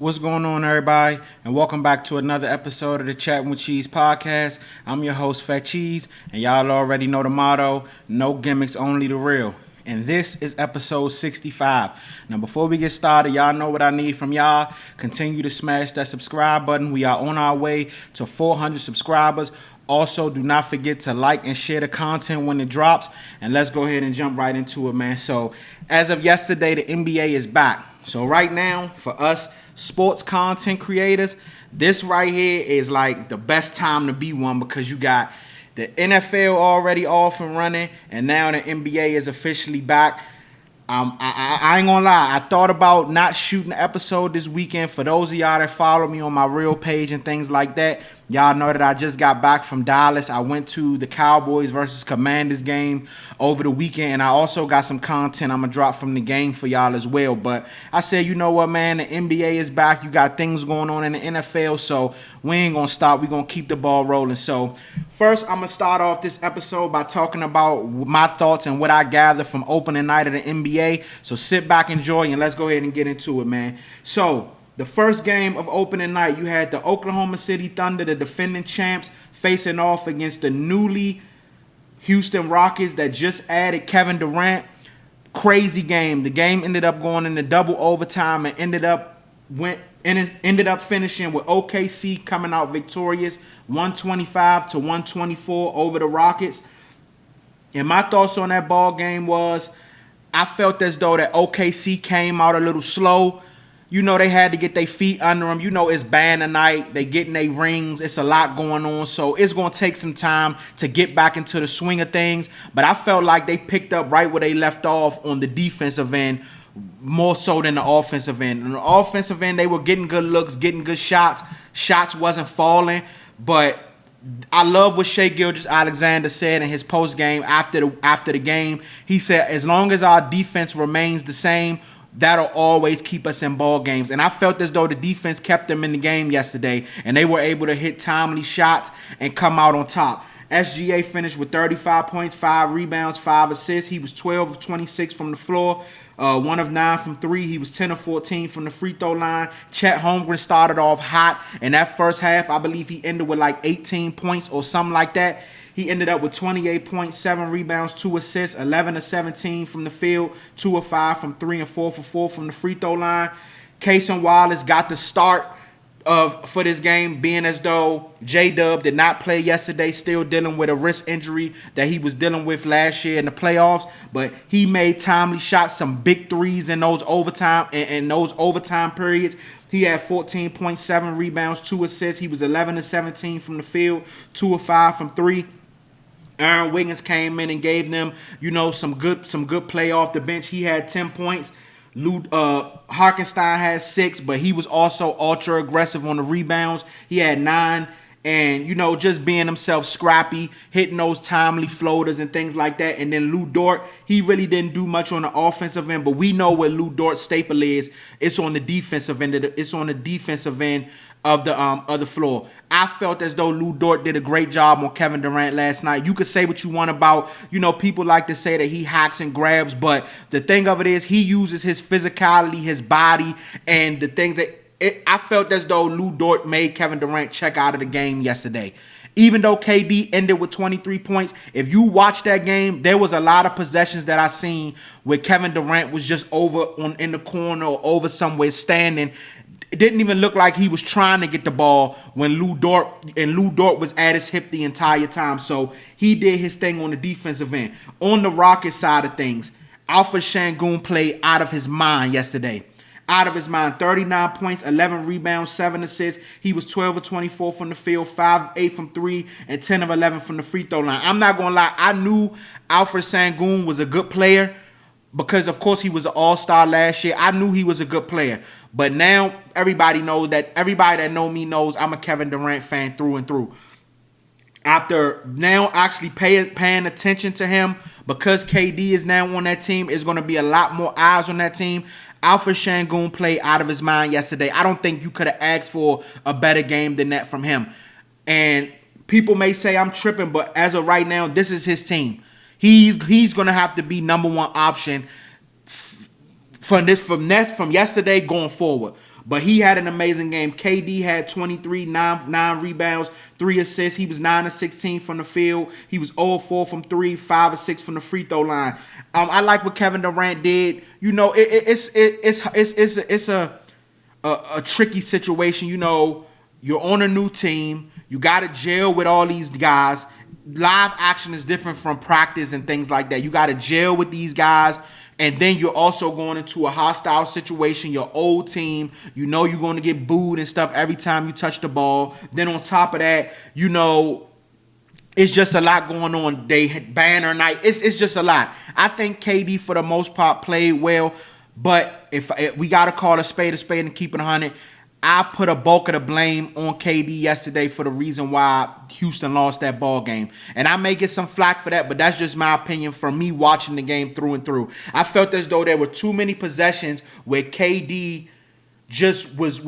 What's going on, everybody? And welcome back to another episode of the Chatting with Cheeze podcast. I'm your host, Fat Cheeze, and y'all already know the motto: no gimmicks, only the real. And this is episode 65. Now, before we get started, y'all know what I need from y'all. Continue to smash that subscribe button. We are on our way to 400 subscribers. Also, do not forget to like and share the content when it drops. And let's go ahead and jump right into it, man. So, as of yesterday, the NBA is back. So, right now, for us sports content creators, this right here is like the best time to be one because you got the NFL already off and running, and now the NBA is officially back. I ain't gonna lie. I thought about not shooting an episode this weekend. For those of y'all that follow me on my real page and things like that, y'all know that I just got back from Dallas. I went to the Cowboys versus Commanders game over the weekend, and I also got some content I'm gonna drop from the game for y'all as well. But I said, you know what, man? The NBA is back. You got things going on in the NFL, so we ain't gonna stop. We're gonna keep the ball rolling. So first, I'm gonna start off this episode by talking about my thoughts and what I gathered from opening night of the NBA. So sit back, enjoy, and let's go ahead and get into it, man. So the first game of opening night, you had the Oklahoma City Thunder, the defending champs, facing off against the newly Houston Rockets that just added Kevin Durant. Crazy game. The game ended up going into double overtime and ended up finishing with OKC coming out victorious, 125 to 124 over the Rockets. And my thoughts on that ball game was, I felt as though that OKC came out a little slow. You know, they had to get their feet under them. You know, it's band tonight. They getting their rings. It's a lot going on. So it's going to take some time to get back into the swing of things. But I felt like they picked up right where they left off on the defensive end, more so than the offensive end. On the offensive end, they were getting good looks, getting good shots. Shots wasn't falling. But I love what Shai Gilgeous-Alexander said in his post game after the game. He said, as long as our defense remains the same, that'll always keep us in ball games. And I felt as though the defense kept them in the game yesterday, and they were able to hit timely shots and come out on top. SGA finished with 35 points, 5 rebounds, 5 assists. He was 12 of 26 from the floor, 1 of 9 from 3. He was 10 of 14 from the free throw line. Chet Holmgren started off hot. In that first half, I believe he ended with like 18 points or something like that. He ended up with 28 points, 7 rebounds, 2 assists, 11 of 17 from the field, 2 of 5 from 3, and 4 for 4 from the free throw line. Cason Wallace got the start for this game, being as though J-Dub did not play yesterday, still dealing with a wrist injury that he was dealing with last year in the playoffs. But he made timely shots, some big threes in those overtime periods. He had 14.7 rebounds, 2 assists. He was 11 of 17 from the field, 2 of 5 from 3. Aaron Wiggins came in and gave them, some good play off the bench. He had 10 points. Harkenstein had 6, but he was also ultra aggressive on the rebounds. He had 9, and just being himself scrappy, hitting those timely floaters and things like that. And then Lou Dort, he really didn't do much on the offensive end, but we know what Lou Dort's staple is. It's on the defensive end. Of the floor. I felt as though Lou Dort did a great job on Kevin Durant last night. You could say what you want about, people like to say that he hacks and grabs, but the thing of it is he uses his physicality, his body, and the things I felt as though Lou Dort made Kevin Durant check out of the game yesterday. Even though KD ended with 23 points, if you watch that game, there was a lot of possessions that I seen where Kevin Durant was just in the corner or over somewhere standing. It didn't even look like he was trying to get the ball when Lou Dort was at his hip the entire time. So he did his thing on the defensive end. On the Rockets side of things, Alpha Şengün played out of his mind yesterday. Out of his mind, 39 points, 11 rebounds, 7 assists. He was 12 of 24 from the field, 5 of 8 from 3, and 10 of 11 from the free throw line. I'm not going to lie. I knew Alfred Şengün was a good player because, of course, he was an all-star last year. I knew he was a good player. But now everybody that know me knows I'm a Kevin Durant fan through and through. After now actually paying attention to him, because KD is now on that team, there's going to be a lot more eyes on that team. Alfred Şengün played out of his mind yesterday. I don't think you could have asked for a better game than that from him. And people may say I'm tripping, but as of right now, this is his team. He's going to have to be number one option from yesterday going forward. But he had an amazing game. KD had 23, 9 rebounds, 3 assists. He was 9 of 16 from the field. He was 0 of 4 from 3, 5 of 6 from the free throw line. I like what Kevin Durant did. You know, it's a tricky situation. You know, you're on a new team. You got to gel with all these guys. Live action is different from practice and things like that. You got to gel with these guys. And then you're also going into a hostile situation, your old team. You know you're going to get booed and stuff every time you touch the ball. Then on top of that, you know, it's just a lot going on. They had banner night. It's just a lot. I think KD, for the most part, played well. But if we got to call a spade and keep it 100, I put a bulk of the blame on KD yesterday for the reason why Houston lost that ball game. And I may get some flack for that, but that's just my opinion from me watching the game through and through. I felt as though there were too many possessions where KD just was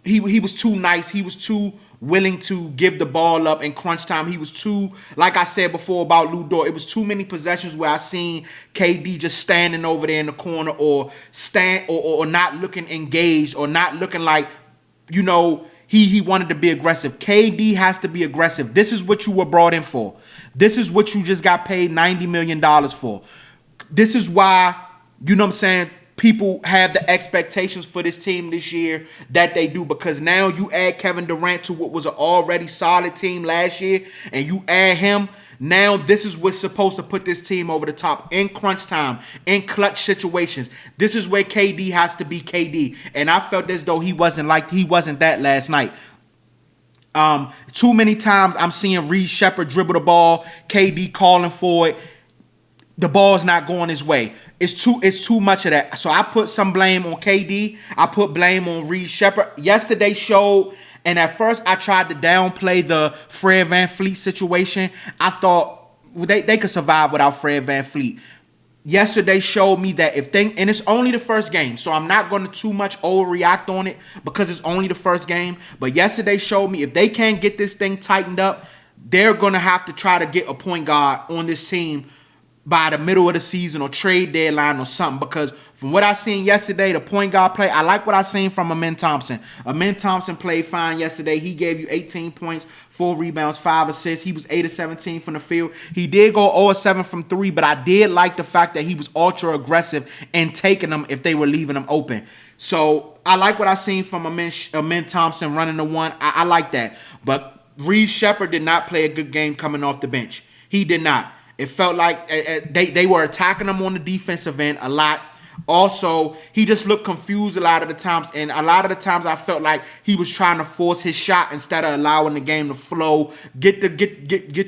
too nice. He was too willing to give the ball up in crunch time. He was too, like I said before about Lou Dort, it was too many possessions where I seen KD just standing over there in the corner or not looking engaged or not looking like, you know, he wanted to be aggressive. KD has to be aggressive. This is what you were brought in for. This is what you just got paid $90 million for. This is why, you know what I'm saying, people have the expectations for this team this year that they do, because now you add Kevin Durant to what was an already solid team last year, and you add him. Now this is what's supposed to put this team over the top in crunch time, in clutch situations. This is where KD has to be KD, and I felt as though he wasn't that last night. Too many times I'm seeing Reed Shepherd dribble the ball, KD calling for it. The ball's not going his way. It's too much of that. So I put some blame on KD. I put blame on Reed Shepherd. Yesterday showed, and at first I tried to downplay the Fred VanVleet situation. I thought they could survive without Fred VanVleet. Yesterday showed me that and it's only the first game, so I'm not going to too much overreact on it because it's only the first game. But yesterday showed me if they can't get this thing tightened up, they're going to have to try to get a point guard on this team by the middle of the season or trade deadline or something, because from what I seen yesterday, the point guard play, I like what I seen from Amen Thompson. Amen Thompson played fine yesterday. He gave you 18 points, 4 rebounds, 5 assists. He was 8 of 17 from the field. He did go 0 of 7 from 3, but I did like the fact that he was ultra aggressive in taking them if they were leaving them open. So I like what I seen from Amen Thompson running the one. I like that. But Reed Shepherd did not play a good game coming off the bench. He did not. It felt like they were attacking him on the defensive end a lot. Also, he just looked confused a lot of the times, and a lot of the times I felt like he was trying to force his shot instead of allowing the game to flow. Get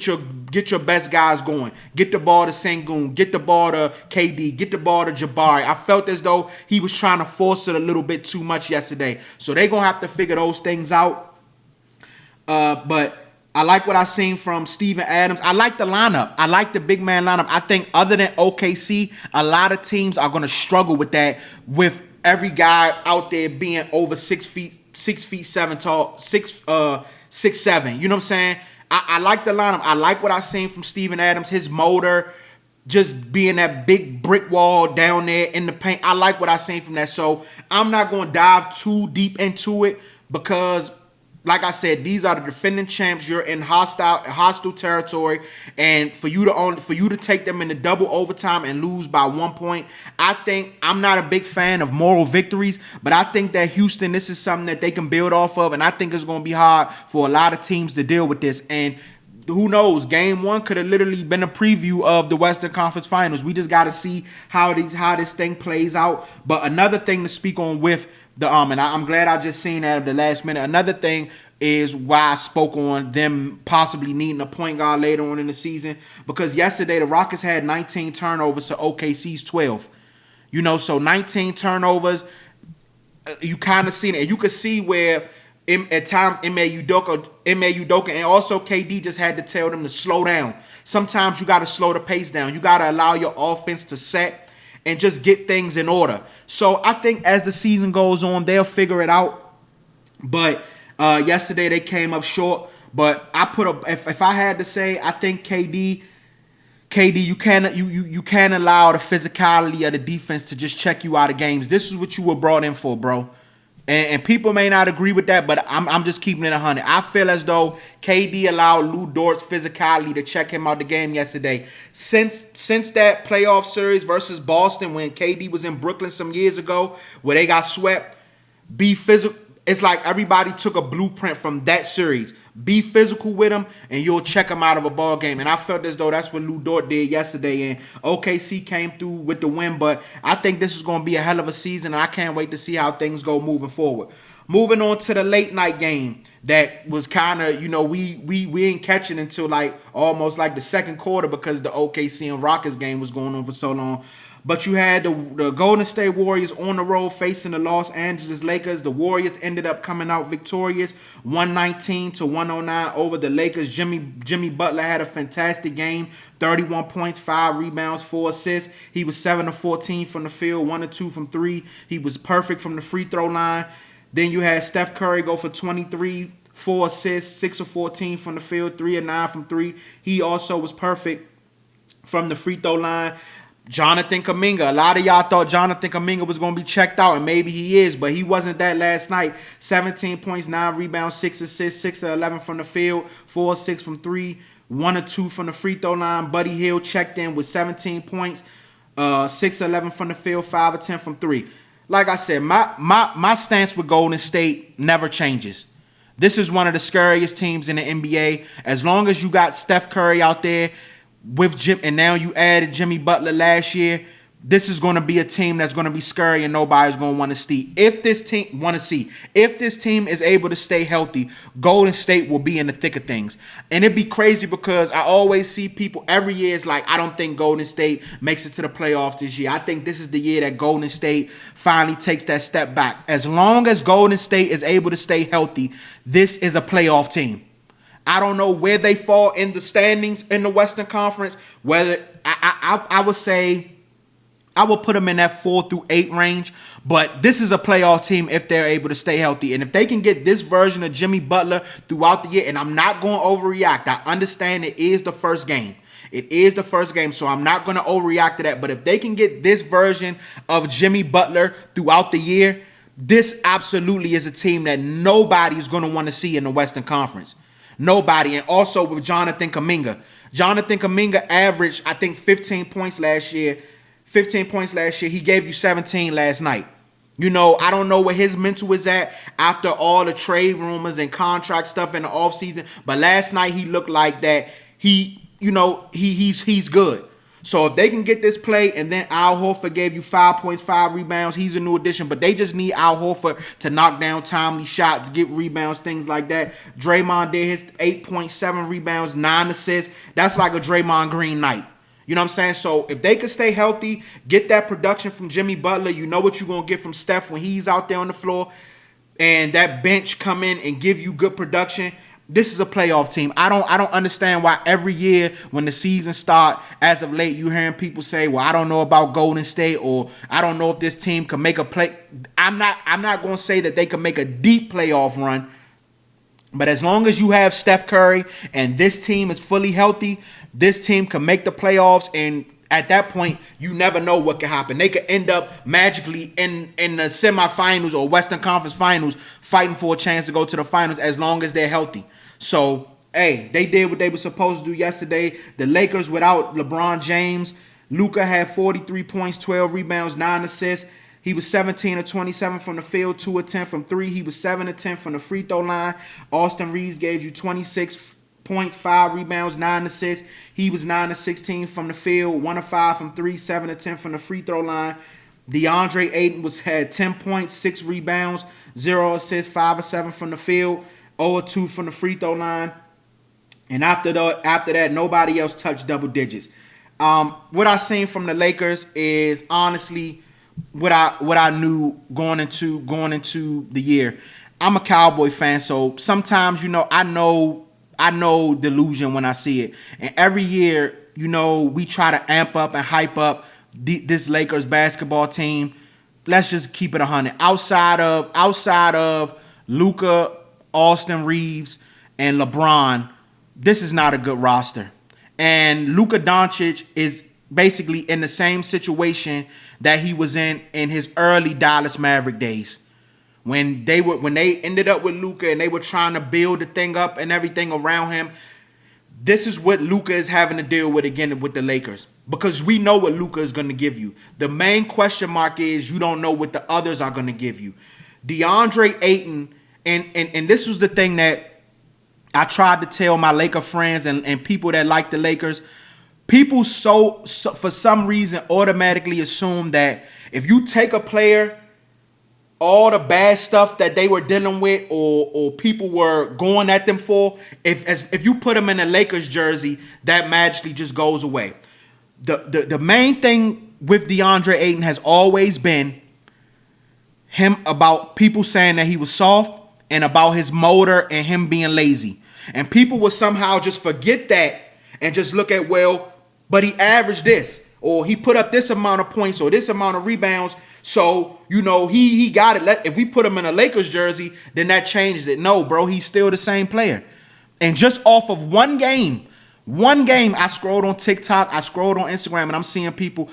your best guys going. Get the ball to Sengun. Get the ball to KD. Get the ball to Jabari. I felt as though he was trying to force it a little bit too much yesterday. So they're gonna have to figure those things out. But I like what I seen from Steven Adams. I like the lineup. I like the big man lineup. I think other than OKC, a lot of teams are going to struggle with that, with every guy out there being over 6 feet 7 tall, 6'7". You know what I'm saying? I like the lineup. I like what I seen from Steven Adams. His motor, just being that big brick wall down there in the paint. I like what I seen from that. So I'm not going to dive too deep into it because, like I said, these are the defending champs. You're in hostile territory, and for you to take them into double overtime and lose by 1 point, I think I'm not a big fan of moral victories, but I think that Houston, this is something that they can build off of, and I think it's going to be hard for a lot of teams to deal with this. And who knows? Game 1 could have literally been a preview of the Western Conference Finals. We just got to see how this thing plays out. But another thing to speak on with the and I'm glad I just seen that at the last minute. Another thing is why I spoke on them possibly needing a point guard later on in the season, because yesterday the Rockets had 19 turnovers to OKC's 12. You know, so 19 turnovers. You kind of seen it. You could see where at times Ime Udoka and also KD just had to tell them to slow down. Sometimes you got to slow the pace down. You got to allow your offense to set and just get things in order. So I think as the season goes on, they'll figure it out. But yesterday they came up short. But I if I had to say, I think KD, you can't allow the physicality of the defense to just check you out of games. This is what you were brought in for, bro. And people may not agree with that, but I'm just keeping it 100. I feel as though KD allowed Lou Dort's physicality to check him out the game yesterday. Since that playoff series versus Boston when KD was in Brooklyn some years ago, where they got swept, be physical. It's like everybody took a blueprint from that series. Be physical with him, and you'll check him out of a ball game. And I felt as though that's what Lou Dort did yesterday. And OKC came through with the win. But I think this is going to be a hell of a season. And I can't wait to see how things go moving forward. Moving on to the late night game that was kind of, we ain't catching until like almost like the second quarter because the OKC and Rockets game was going on for so long. But you had the Golden State Warriors on the road facing the Los Angeles Lakers. The Warriors ended up coming out victorious, 119-109 over the Lakers. Jimmy Butler had a fantastic game, 31 points, 5 rebounds, 4 assists. He was 7 of 14 from the field, 1 of 2 from 3. He was perfect from the free throw line. Then you had Steph Curry go for 23, 4 assists, 6 of 14 from the field, 3 of 9 from 3. He also was perfect from the free throw line. Jonathan Kuminga. A lot of y'all thought Jonathan Kuminga was going to be checked out, and maybe he is, but he wasn't that last night. 17 points, 9 rebounds, 6 assists, 6 of 11 from the field, 4 of 6 from 3, 1 of 2 from the free throw line. Buddy Hield checked in with 17 points, 6 of 11 from the field, 5 of 10 from 3. Like I said, my stance with Golden State never changes. This is one of the scariest teams in the NBA. As long as you got Steph Curry out there, with Jim, and now you added Jimmy Butler last year, this is going to be a team that's going to be scary and nobody's going to want to see. If this team is able to stay healthy, Golden State will be in the thick of things. And it'd be crazy because I always see people every year is like, I don't think Golden State makes it to the playoffs this year. I think this is the year that Golden State finally takes that step back. As long as Golden State is able to stay healthy, this is a playoff team. I don't know where they fall in the standings in the Western Conference. Whether I would say I would put them in that 4 through 8 range. But this is a playoff team if they're able to stay healthy. And if they can get this version of Jimmy Butler throughout the year, and I'm not going to overreact. I understand it is the first game. It is the first game, so I'm not going to overreact to that. But if they can get this version of Jimmy Butler throughout the year, this absolutely is a team that nobody is going to want to see in the Western Conference. Nobody. And also with Jonathan Kuminga. Jonathan Kuminga averaged, I think, 15 points last year. He gave you 17 last night. I don't know where his mental is at after all the trade rumors and contract stuff in the offseason. But last night he looked like that he's good. So if they can get this play, and then Al Horford gave you 5 points, 5 rebounds, he's a new addition. But they just need Al Horford to knock down timely shots, get rebounds, things like that. Draymond did his 8.7 rebounds, 9 assists. That's like a Draymond Green night. You know what I'm saying? So if they could stay healthy, get that production from Jimmy Butler, you know what you're going to get from Steph when he's out there on the floor, and that bench come in and give you good production. This is a playoff team. I don't understand why every year when the season start, as of late, you hearing people say, well, I don't know about Golden State, or I don't know if this team can make a play. I'm not going to say that they can make a deep playoff run. But as long as you have Steph Curry and this team is fully healthy, this team can make the playoffs. And at that point, you never know what could happen. They could end up magically in the semifinals or Western Conference Finals fighting for a chance to go to the finals as long as they're healthy. So, hey, they did what they were supposed to do yesterday. The Lakers without LeBron James. Luka had 43 points, 12 rebounds, 9 assists. He was 17 of 27 from the field, 2 of 10 from 3. He was 7 of 10 from the free throw line. Austin Reeves gave you 26 points, 5 rebounds, 9 assists. He was 9 of 16 from the field, 1 of 5 from 3, 7 of 10 from the free throw line. DeAndre Ayton had 10 points, 6 rebounds, 0 assists, 5 of 7 from the field, 0 of 2 from the free throw line. And after that, nobody else touched double digits. What I seen from the Lakers is honestly what I knew going into the year. I'm a Cowboy fan, so sometimes I know delusion when I see it. And every year, we try to amp up and hype up this Lakers basketball team. Let's just keep it 100. Outside of Luka, Austin Reeves, and LeBron, this is not a good roster. And Luka Doncic is basically in the same situation that he was in his early Dallas Maverick days. when they ended up with Luka and they were trying to build the thing up and everything around him. This is what Luka is having to deal with again with the Lakers, because we know what Luka is going to give you. The main question mark is you don't know what the others are going to give you. DeAndre Ayton, and this was the thing that I tried to tell my Laker friends and people that like the Lakers. People so for some reason automatically assume that if you take a player, all the bad stuff that they were dealing with or people were going at them for, if you put them in a Lakers jersey, that magically just goes away. The main thing with DeAndre Ayton has always been him about people saying that he was soft and about his motor and him being lazy. And people will somehow just forget that and just look at, well, but he averaged this, or he put up this amount of points or this amount of rebounds. So, he got it. If we put him in a Lakers jersey, then that changes it. No, bro, he's still the same player. And just off of one game, I scrolled on TikTok, I scrolled on Instagram, and I'm seeing people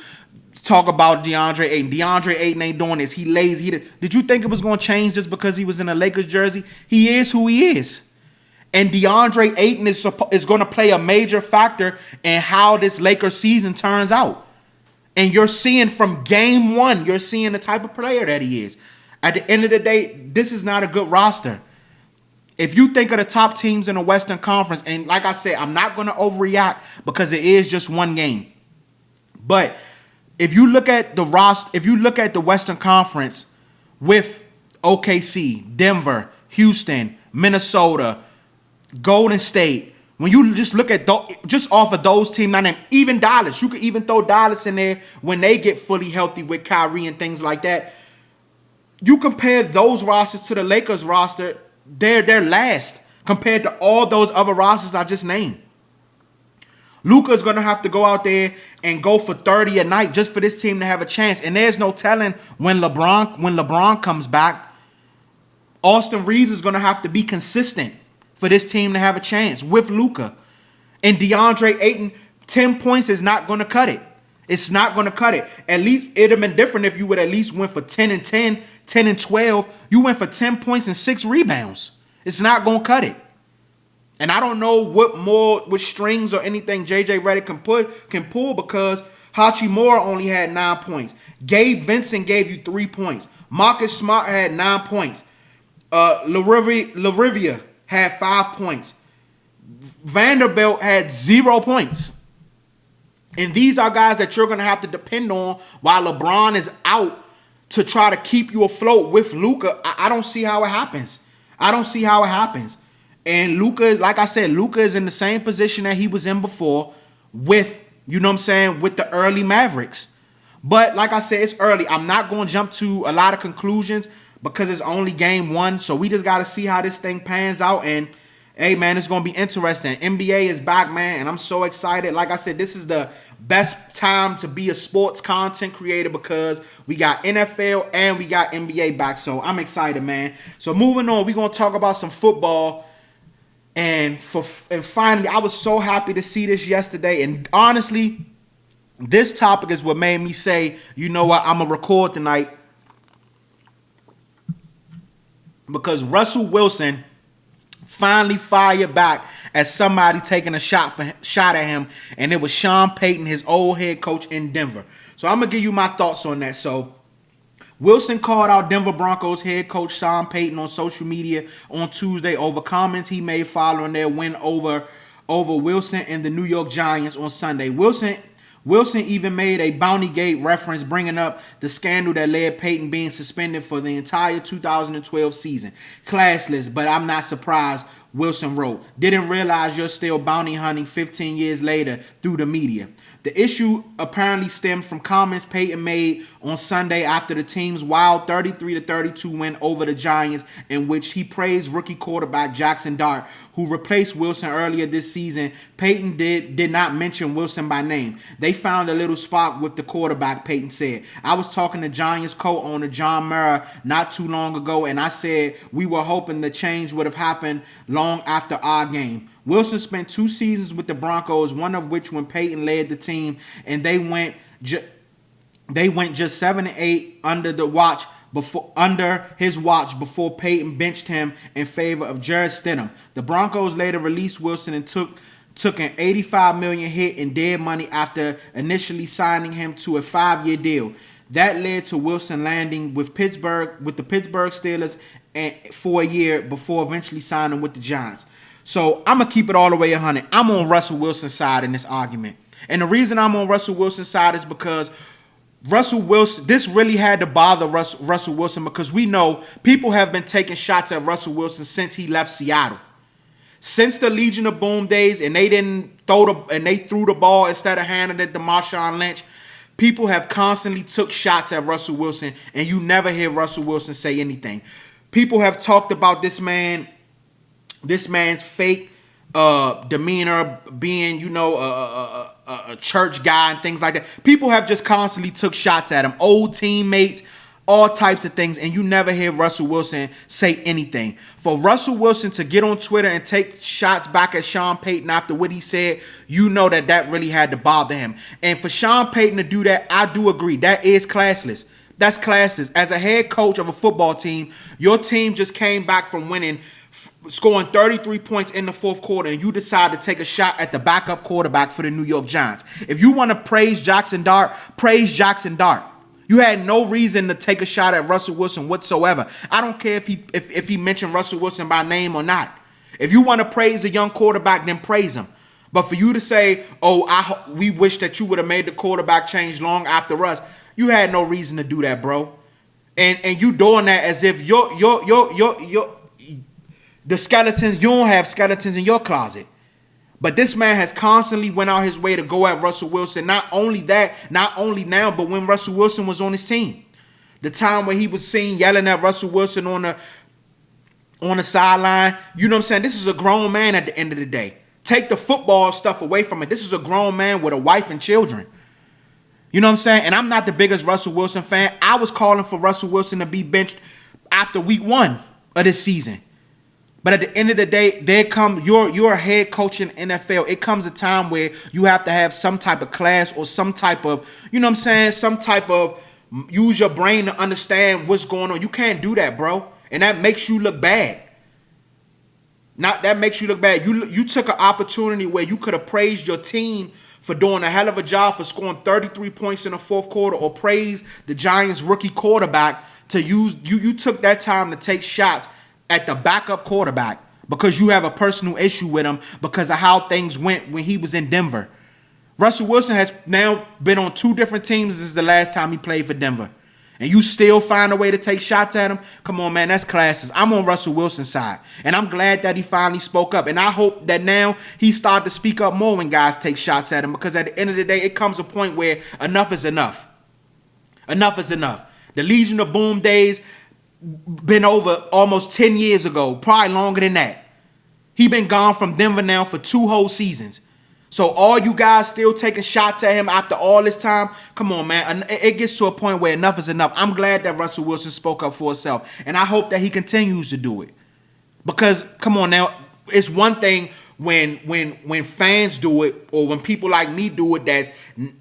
talk about DeAndre Ayton. DeAndre Ayton ain't doing this. He lazy. Did you think it was going to change just because he was in a Lakers jersey? He is who he is. And DeAndre Ayton is going to play a major factor in how this Lakers season turns out. And you're seeing from game one, you're seeing the type of player that he is. At the end of the day, this is not a good roster. If you think of the top teams in the Western Conference, and like I said, I'm not going to overreact because it is just one game. But if you look at the roster, if you look at the Western Conference with OKC, Denver, Houston, Minnesota, Golden State, when you just look at just off of those teams, not even Dallas, you could even throw Dallas in there when they get fully healthy with Kyrie and things like that. You compare those rosters to the Lakers roster, they're last compared to all those other rosters I just named. Luka's going to have to go out there and go for 30 a night just for this team to have a chance. And there's no telling when LeBron comes back, Austin Reeves is going to have to be consistent for this team to have a chance with Luka. And DeAndre Ayton, 10 points is not going to cut it. It's not going to cut it. At least it would have been different if you would at least went for 10 and 10, 10 and 12. You went for 10 points and 6 rebounds. It's not going to cut it. And I don't know what strings or anything JJ Redick can pull, because Hachimura only had 9 points. Gabe Vincent gave you 3 points. Marcus Smart had 9 points. LaRivia had 5 points. Vanderbilt had 0 points. And these are guys that you're going to have to depend on while LeBron is out to try to keep you afloat with Luka. I don't see how it happens. And Luka is, like I said, Luka is in the same position that he was in before with, with the early Mavericks. But like I said, it's early. I'm not going to jump to a lot of conclusions because it's only game one. So we just got to see how this thing pans out. And, hey, man, it's going to be interesting. NBA is back, man, and I'm so excited. Like I said, this is the best time to be a sports content creator because we got NFL and we got NBA back. So I'm excited, man. So moving on, we're going to talk about some football. And finally, I was so happy to see this yesterday. And honestly, this topic is what made me say, you know what, I'm going to record tonight. Because Russell Wilson finally fired back at somebody taking a shot at him. And it was Sean Payton, his old head coach in Denver. So I'm going to give you my thoughts on that. So Wilson called out Denver Broncos head coach Sean Payton on social media on Tuesday over comments he made following their win over Wilson and the New York Giants on Sunday. Wilson even made a Bounty Gate reference, bringing up the scandal that led Payton being suspended for the entire 2012 season. Classless, but I'm not surprised, Wilson wrote. Didn't realize you're still bounty hunting 15 years later through the media. The issue apparently stemmed from comments Payton made on Sunday after the team's wild 33-32 win over the Giants, in which he praised rookie quarterback Jackson Dart, who replaced Wilson earlier this season. Payton did not mention Wilson by name. They found a little spot with the quarterback, Payton said. I was talking to Giants co-owner John Mara not too long ago, and I said we were hoping the change would have happened long after our game. Wilson spent 2 seasons with the Broncos, one of which when Payton led the team, and they went just 7-8 under the watch under his watch before Payton benched him in favor of Jarrett Stidham. The Broncos later released Wilson and took an $85 million hit in dead money after initially signing him to a 5-year deal. That led to Wilson landing with the Pittsburgh Steelers for a year before eventually signing with the Giants. So I'm going to keep it all the way 100. I'm on Russell Wilson's side in this argument. And the reason I'm on Russell Wilson's side is because Russell Wilson, this really had to bother Russell Wilson, because we know people have been taking shots at Russell Wilson since he left Seattle. Since the Legion of Boom days, and they threw the ball instead of handing it to Marshawn Lynch, people have constantly took shots at Russell Wilson, and you never hear Russell Wilson say anything. People have talked about this man's fake demeanor, being, a church guy and things like that. People have just constantly took shots at him, old teammates, all types of things, and you never hear Russell Wilson say anything. For Russell Wilson to get on Twitter and take shots back at Sean Payton after what he said, you know that really had to bother him. And for Sean Payton to do that, I do agree. That is classless. That's classless. As a head coach of a football team, your team just came back from winning, scoring 33 points in the fourth quarter, and you decide to take a shot at the backup quarterback for the New York Giants. If you want to praise Jackson Dart, praise Jackson Dart. You had no reason to take a shot at Russell Wilson whatsoever. I don't care if he mentioned Russell Wilson by name or not. If you want to praise a young quarterback, then praise him. But for you to say, we wish that you would have made the quarterback change long after us, you had no reason to do that, bro. And you doing that as if the skeletons, you don't have skeletons in your closet. But this man has constantly went out his way to go at Russell Wilson. Not only now, but when Russell Wilson was on his team. The time when he was seen yelling at Russell Wilson on the sideline. You know what I'm saying? This is a grown man at the end of the day. Take the football stuff away from it. This is a grown man with a wife and children. You know what I'm saying? And I'm not the biggest Russell Wilson fan. I was calling for Russell Wilson to be benched after week 1 of this season. But at the end of the day, you're a head coach in NFL. It comes a time where you have to have some type of class or some type of, you know what I'm saying, some type of use your brain to understand what's going on. You can't do that, bro. And that makes you look bad. That makes you look bad. You took an opportunity where you could have praised your team for doing a hell of a job for scoring 33 points in the fourth quarter, or praise the Giants rookie quarterback to use. You took that time to take shots at the backup quarterback because you have a personal issue with him because of how things went when he was in Denver. Russell Wilson has now been on 2 different teams. This is the last time he played for Denver. And you still find a way to take shots at him? Come on, man, that's classes. I'm on Russell Wilson's side. And I'm glad that he finally spoke up. And I hope that now he started to speak up more when guys take shots at him, because at the end of the day, it comes a point where enough is enough. Enough is enough. The Legion of Boom days been over almost 10 years ago, probably longer than that. He been gone from Denver now for 2 whole seasons. So all you guys still taking shots at him after all this time, come on, man. It gets to a point where enough is enough. I'm glad that Russell Wilson spoke up for himself, and I hope that he continues to do it. Because, come on now, it's one thing when fans do it, or when people like me do it that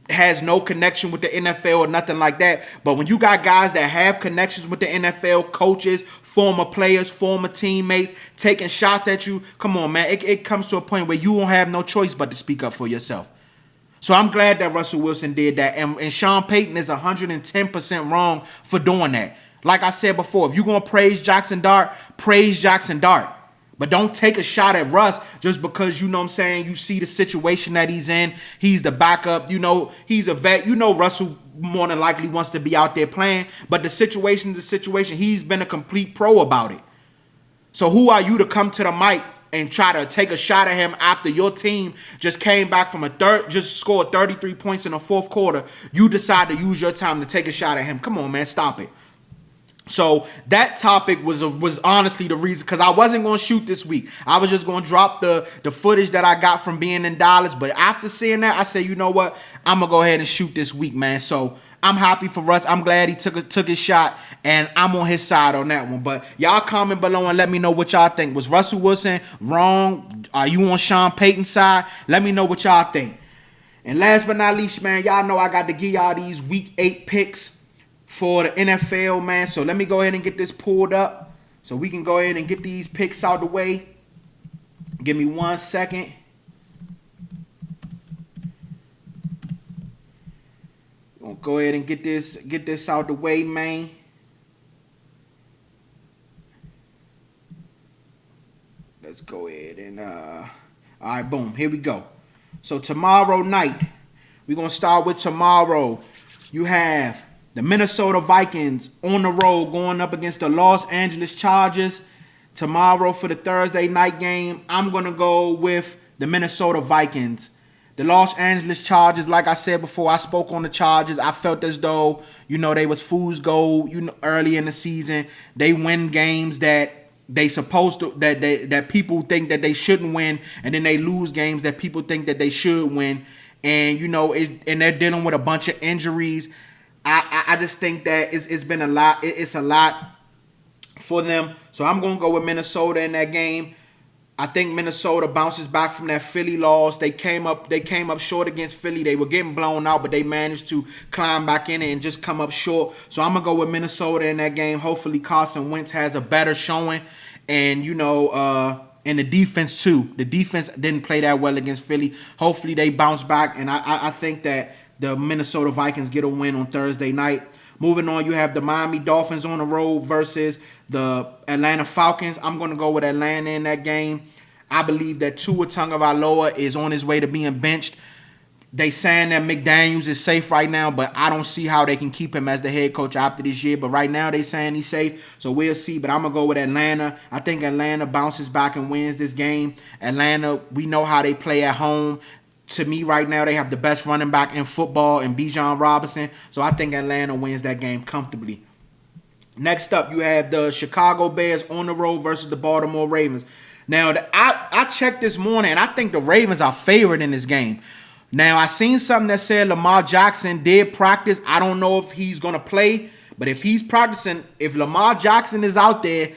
has no connection with the NFL or nothing like that. But when you got guys that have connections with the NFL, coaches, former players, former teammates, taking shots at you, come on, man. It comes to a point where you won't have no choice but to speak up for yourself. So I'm glad that Russell Wilson did that. And Sean Payton is 110% wrong for doing that. Like I said before, if you're going to praise Jackson Dart, praise Jackson Dart. But don't take a shot at Russ just because, you know what I'm saying, you see the situation that he's in. He's the backup. You know, he's a vet. You know Russell more than likely wants to be out there playing. But the situation is the situation. He's been a complete pro about it. So who are you to come to the mic and try to take a shot at him after your team just came back from just scored 33 points in the fourth quarter? You decide to use your time to take a shot at him. Come on, man, stop it. So that topic was honestly the reason, because I wasn't going to shoot this week. I was just going to drop the footage that I got from being in Dallas. But after seeing that, I said, you know what? I'm going to go ahead and shoot this week, man. So I'm happy for Russ. I'm glad he took his shot, and I'm on his side on that one. But y'all comment below and let me know what y'all think. Was Russell Wilson wrong? Are you on Sean Payton's side? Let me know what y'all think. And last but not least, man, y'all know I got to give y'all these week 8 picks for the NFL, man. So let me go ahead and get this pulled up so we can go ahead and get these picks out the way. Give me 1 second. We'll go ahead and get this out the way, man. Let's go ahead and all right, boom, here we go. So tomorrow night, we're gonna start with tomorrow. You have the Minnesota Vikings on the road going up against the Los Angeles Chargers. Tomorrow for the Thursday night game, I'm going to go with the Minnesota Vikings. The Los Angeles Chargers, like I said before, I spoke on the Chargers. I felt as though, they was fool's gold, early in the season. They win games that they supposed to, that people think that they shouldn't win, and then they lose games that people think that they should win. And, and they're dealing with a bunch of injuries. I just think that it's been a lot. It's a lot for them. So I'm going to go with Minnesota in that game. I think Minnesota bounces back from that Philly loss. They came up short against Philly. They were getting blown out, but they managed to climb back in it and just come up short. So I'm going to go with Minnesota in that game. Hopefully Carson Wentz has a better showing. And, and the defense too. The defense didn't play that well against Philly. Hopefully they bounce back. And I think that the Minnesota Vikings get a win on Thursday night. Moving on, you have the Miami Dolphins on the road versus the Atlanta Falcons. I'm going to go with Atlanta in that game. I believe that Tua Tagovailoa is on his way to being benched. They saying that McDaniels is safe right now, but I don't see how they can keep him as the head coach after this year. But right now they saying he's safe, so we'll see. But I'm going to go with Atlanta. I think Atlanta bounces back and wins this game. Atlanta, we know how they play at home. To me, right now, they have the best running back in football in Bijan Robinson. So I think Atlanta wins that game comfortably. Next up, you have the Chicago Bears on the road versus the Baltimore Ravens. Now, I checked this morning, and I think the Ravens are favored in this game. Now, I seen something that said Lamar Jackson did practice. I don't know if he's going to play, but if he's practicing, if Lamar Jackson is out there,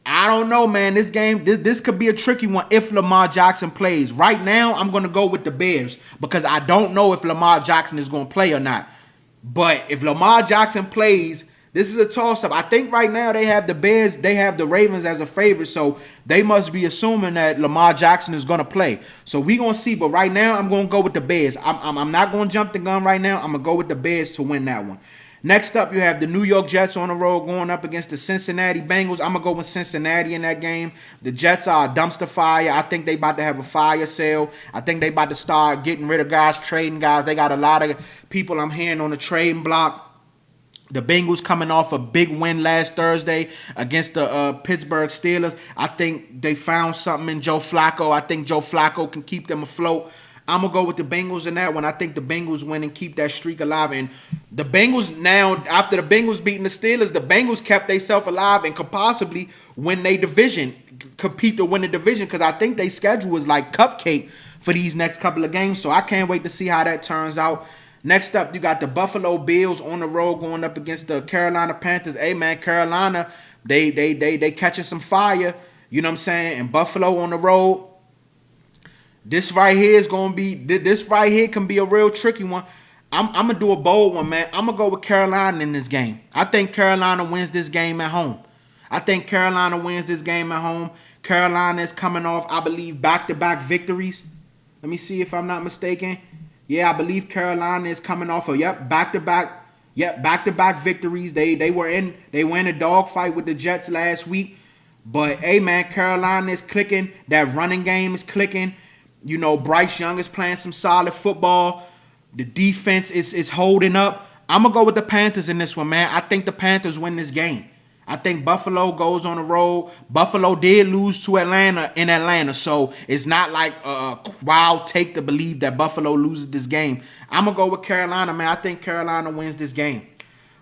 I don't know, man. This game, this could be a tricky one if Lamar Jackson plays. Right now, I'm going to go with the Bears because I don't know if Lamar Jackson is going to play or not. But if Lamar Jackson plays, this is a toss-up. I think right now they have the Bears, they have the Ravens as a favorite, so they must be assuming that Lamar Jackson is going to play. So we're going to see, but right now I'm going to go with the Bears. I'm not going to jump the gun right now. I'm going to go with the Bears to win that one. Next up, you have the New York Jets on the road going up against the Cincinnati Bengals. I'm going to go with Cincinnati in that game. The Jets are a dumpster fire. I think they about to have a fire sale. I think they about to start getting rid of guys, trading guys. They got a lot of people I'm hearing on the trading block. The Bengals coming off a big win last Thursday against the Pittsburgh Steelers. I think they found something in Joe Flacco. I think Joe Flacco can keep them afloat. I'm going to go with the Bengals in that one. I think the Bengals win and keep that streak alive. And the Bengals now, after the Bengals beating the Steelers, the Bengals kept themselves alive and could possibly win their division, compete to win the division, because I think their schedule is like cupcake for these next couple of games. So I can't wait to see how that turns out. Next up, you got the Buffalo Bills on the road going up against the Carolina Panthers. Hey, man, Carolina, they catching some fire. You know what I'm saying? And Buffalo on the road. This right here can be a real tricky one. I'm going to do a bold one, man. I'm going to go with Carolina in this game. I think Carolina wins this game at home. Carolina is coming off, I believe, back-to-back victories. Let me see if I'm not mistaken. Yeah, I believe Carolina is coming off of back-to-back victories. They were in a dogfight with the Jets last week. But hey, man, Carolina is clicking. That running game is clicking. You know, Bryce Young is playing some solid football. The defense is holding up. I'm going to go with the Panthers in this one, man. I think the Panthers win this game. I think Buffalo goes on the road. Buffalo did lose to Atlanta in Atlanta, so it's not like a wild take to believe that Buffalo loses this game. I'm going to go with Carolina, man. I think Carolina wins this game.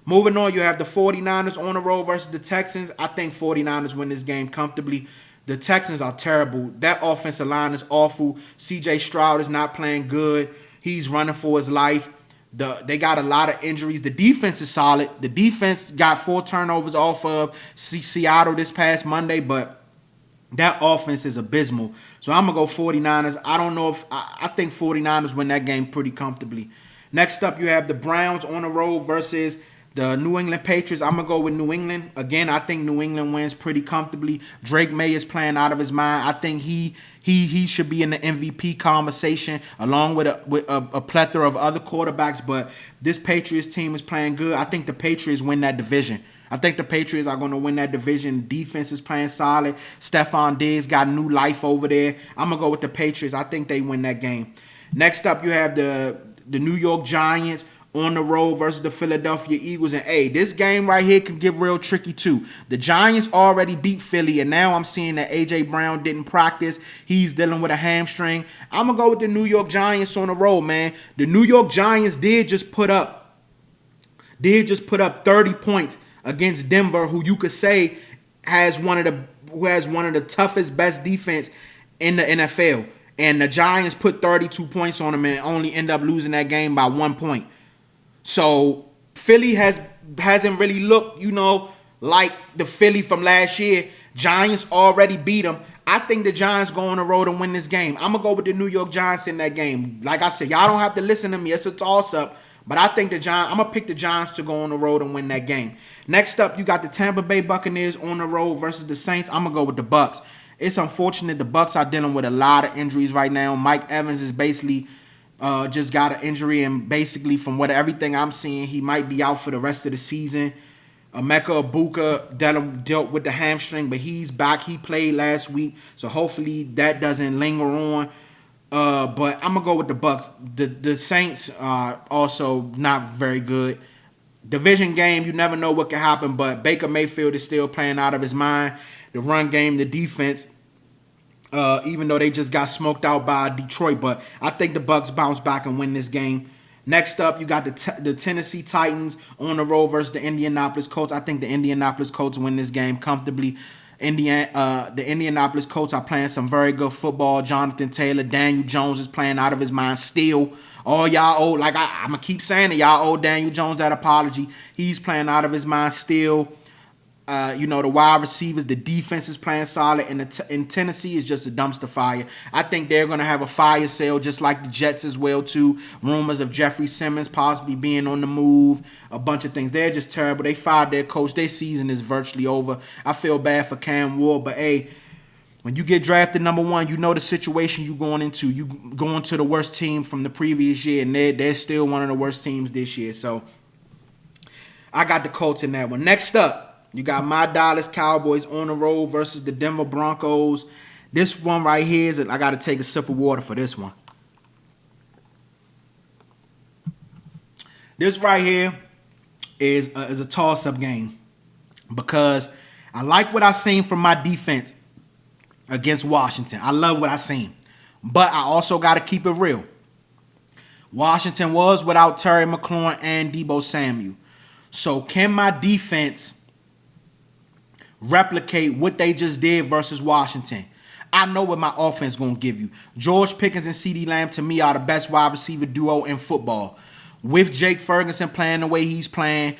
Moving on, you have the 49ers on the road versus the Texans. I think 49ers win this game comfortably. The Texans are terrible. That offensive line is awful. C.J. Stroud is not playing good. He's running for his life. They got a lot of injuries. The defense is solid. The defense got 4 turnovers off of Seattle this past Monday, but that offense is abysmal. So I'm going to go 49ers. I don't know if I think 49ers win that game pretty comfortably. Next up, you have the Browns on the road versus The New England Patriots, I'm gonna go with New England. Again, I think New England wins pretty comfortably. Drake May is playing out of his mind. I think he should be in the MVP conversation along with a plethora of other quarterbacks. But this Patriots team is playing good. I think the Patriots win that division. I think the Patriots are going to win that division. Defense is playing solid. Stephon Diggs got new life over there. I'm going to go with the Patriots. I think they win that game. Next up, you have the New York Giants on the road versus the Philadelphia Eagles. And, hey, this game right here can get real tricky, too. The Giants already beat Philly, and now I'm seeing that A.J. Brown didn't practice. He's dealing with a hamstring. I'm going to go with the New York Giants on the road, man. The New York Giants did just put up 30 points against Denver, who you could say has one of the toughest, best defense in the NFL. And the Giants put 32 points on them and only end up losing that game by 1 point. So Philly hasn't really looked, like the Philly from last year. Giants already beat them. I think the Giants go on the road and win this game. I'm going to go with the New York Giants in that game. Like I said, y'all don't have to listen to me. It's a toss-up. But I think I'm going to pick the Giants to go on the road and win that game. Next up, you got the Tampa Bay Buccaneers on the road versus the Saints. I'm going to go with the Bucs. It's unfortunate the Bucs are dealing with a lot of injuries right now. Mike Evans is basically just got an injury, and basically from everything I'm seeing, he might be out for the rest of the season. Emeka Egbuka dealt with the hamstring, but he's back. He played last week, so hopefully that doesn't linger on. But I'm going to go with the Bucs. The Saints are also not very good. Division game, you never know what can happen, but Baker Mayfield is still playing out of his mind. The run game, the defense, even though they just got smoked out by Detroit. But I think the Bucs bounce back and win this game. Next up, you got the Tennessee Titans on the road versus the Indianapolis Colts. I think the Indianapolis Colts win this game comfortably. The Indianapolis Colts are playing some very good football. Jonathan Taylor, Daniel Jones is playing out of his mind still. All y'all owe, like I'm going to keep saying it, y'all owe Daniel Jones that apology. He's playing out of his mind still. The wide receivers, the defense is playing solid, and Tennessee is just a dumpster fire. I think they're going to have a fire sale just like the Jets as well, too. Rumors of Jeffrey Simmons possibly being on the move, a bunch of things. They're just terrible. They fired their coach. Their season is virtually over. I feel bad for Cam Ward, but, hey, when you get drafted number one, you know the situation you're going into. You going to the worst team from the previous year, and they're still one of the worst teams this year. So I got the Colts in that one. Next up, you got my Dallas Cowboys on the road versus the Denver Broncos. This one right here is I got to take a sip of water for this one. This right here is a toss-up game because I like what I seen from my defense against Washington. I love what I seen. But I also got to keep it real. Washington was without Terry McLaurin and Deebo Samuel. So can my defense replicate what they just did versus Washington? I know what my offense going to give you. George Pickens and CeeDee Lamb, to me, are the best wide receiver duo in football. With Jake Ferguson playing the way he's playing,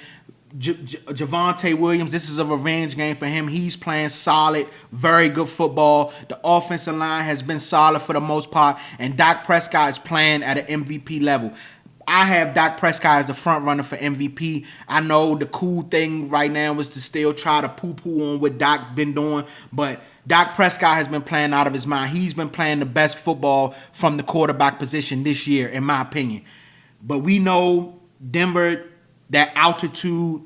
Javonte Williams, this is a revenge game for him. He's playing solid, very good football. The offensive line has been solid for the most part, and Dak Prescott is playing at an MVP level. I have Dak Prescott as the front runner for MVP. I know the cool thing right now was to still try to poo-poo on what Dak been doing, but Dak Prescott has been playing out of his mind. He's been playing the best football from the quarterback position this year, in my opinion. But we know Denver, that altitude,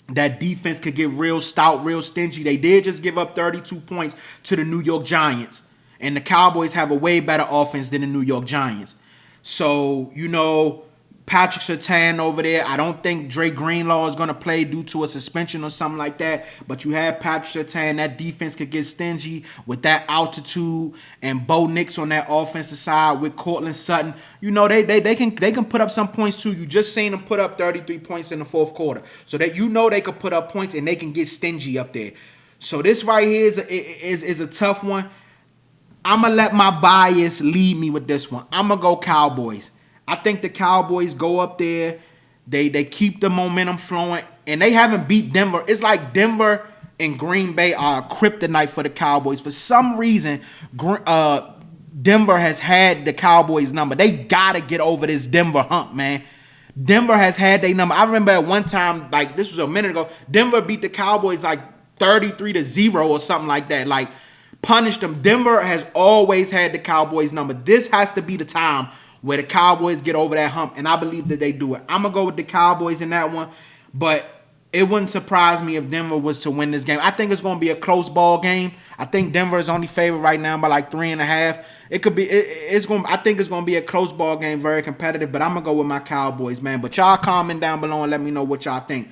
that defense could get real stout, real stingy. They did just give up 32 points to the New York Giants, and the Cowboys have a way better offense than the New York Giants. So, Patrick Surtain over there, I don't think Dre Greenlaw is going to play due to a suspension or something like that. But you have Patrick Surtain. That defense could get stingy with that altitude. And Bo Nix on that offensive side with Cortland Sutton. They can put up some points too. You just seen them put up 33 points in the fourth quarter. So that they could put up points and they can get stingy up there. So this right here is a tough one. I'm going to let my bias lead me with this one. I'm going to go Cowboys. I think the Cowboys go up there. They keep the momentum flowing. And they haven't beat Denver. It's like Denver and Green Bay are kryptonite for the Cowboys. For some reason, Denver has had the Cowboys number. They got to get over this Denver hump, man. Denver has had their number. I remember at one time, like this was a minute ago, Denver beat the Cowboys like 33-0 or something like that. Like punished them. Denver has always had the Cowboys number. This has to be the time where the Cowboys get over that hump, and I believe that they do it. I'm gonna go with the Cowboys in that one, but it wouldn't surprise me if Denver was to win this game. I think it's going to be a close ball game. I think Denver is only favored right now by like 3.5. It could be. It's going. I think it's going to be a close ball game, very competitive. But I'm gonna go with my Cowboys, man. But y'all comment down below and let me know what y'all think.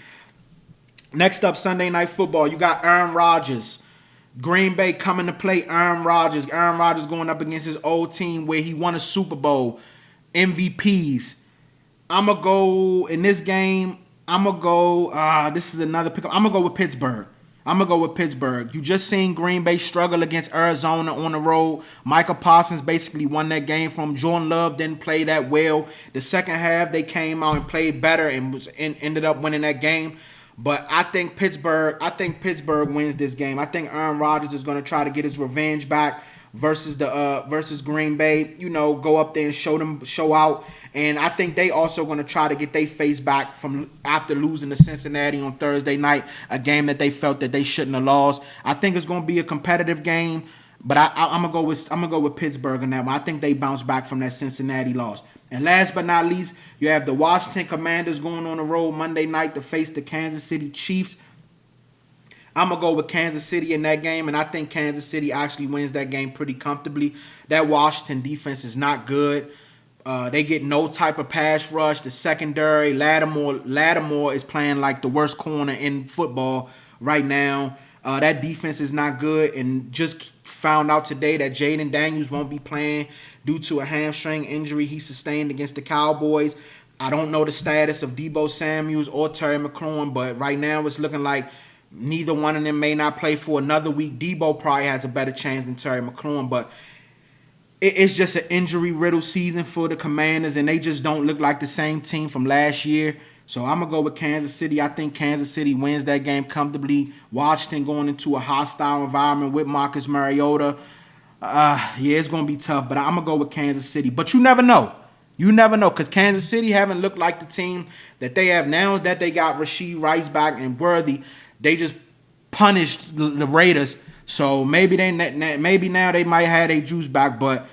Next up, Sunday Night Football. You got Aaron Rodgers, Green Bay coming to play Aaron Rodgers. Aaron Rodgers going up against his old team where he won a Super Bowl, MVPs. I'm gonna go in this game. I'm going to go, this is another pickup. I'm going to go with Pittsburgh. You just seen Green Bay struggle against Arizona on the road. Micah Parsons basically won that game from Jordan Love, didn't play that well. The second half, they came out and played better and ended up winning that game. But I think Pittsburgh wins this game. I think Aaron Rodgers is going to try to get his revenge back versus Green Bay. You know, go up there and show out. And I think they also going to try to get their face back from after losing to Cincinnati on Thursday night, a game that they felt that they shouldn't have lost. I think it's going to be a competitive game, but I'm gonna go with Pittsburgh in that one. I think they bounce back from that Cincinnati loss. And last but not least, you have the Washington Commanders going on the road Monday night to face the Kansas City Chiefs. I'm going to go with Kansas City in that game, and I think Kansas City actually wins that game pretty comfortably. That Washington defense is not good. They get no type of pass rush. The secondary, Lattimore is playing like the worst corner in football right now. That defense is not good, and just found out today that Jaden Daniels won't be playing due to a hamstring injury he sustained against the Cowboys. I don't know the status of Deebo Samuels or Terry McLaurin, but right now it's looking like neither one of them may not play for another week. Deebo probably has a better chance than Terry McLaurin, but it's just an injury-riddled season for the Commanders, and they just don't look like the same team from last year. So I'm going to go with Kansas City. I think Kansas City wins that game comfortably. Washington going into a hostile environment with Marcus Mariota. Yeah, it's going to be tough, but I'm going to go with Kansas City. But you never know. You never know, because Kansas City haven't looked like the team that they have now that they got Rashee Rice back and Worthy. They just punished the Raiders. So maybe now they might have their juice back, but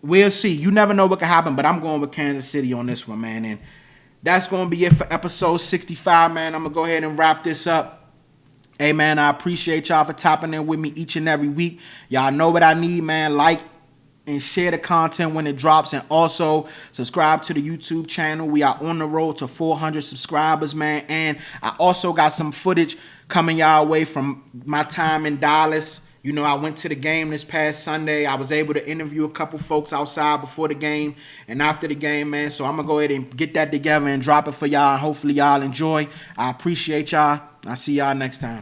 we'll see. You never know what can happen, but I'm going with Kansas City on this one, man. And that's going to be it for episode 65, man. I'm going to go ahead and wrap this up. Hey, man, I appreciate y'all for tapping in with me each and every week. Y'all know what I need, man. Like and share the content when it drops, and also subscribe to the YouTube channel. We are on the road to 400 subscribers, man. And I also got some footage coming y'all way from my time in Dallas. You know, I went to the game this past Sunday. I was able to interview a couple folks outside before the game and after the game, man. So I'm going to go ahead and get that together and drop it for y'all. Hopefully y'all enjoy. I appreciate y'all. I'll see y'all next time.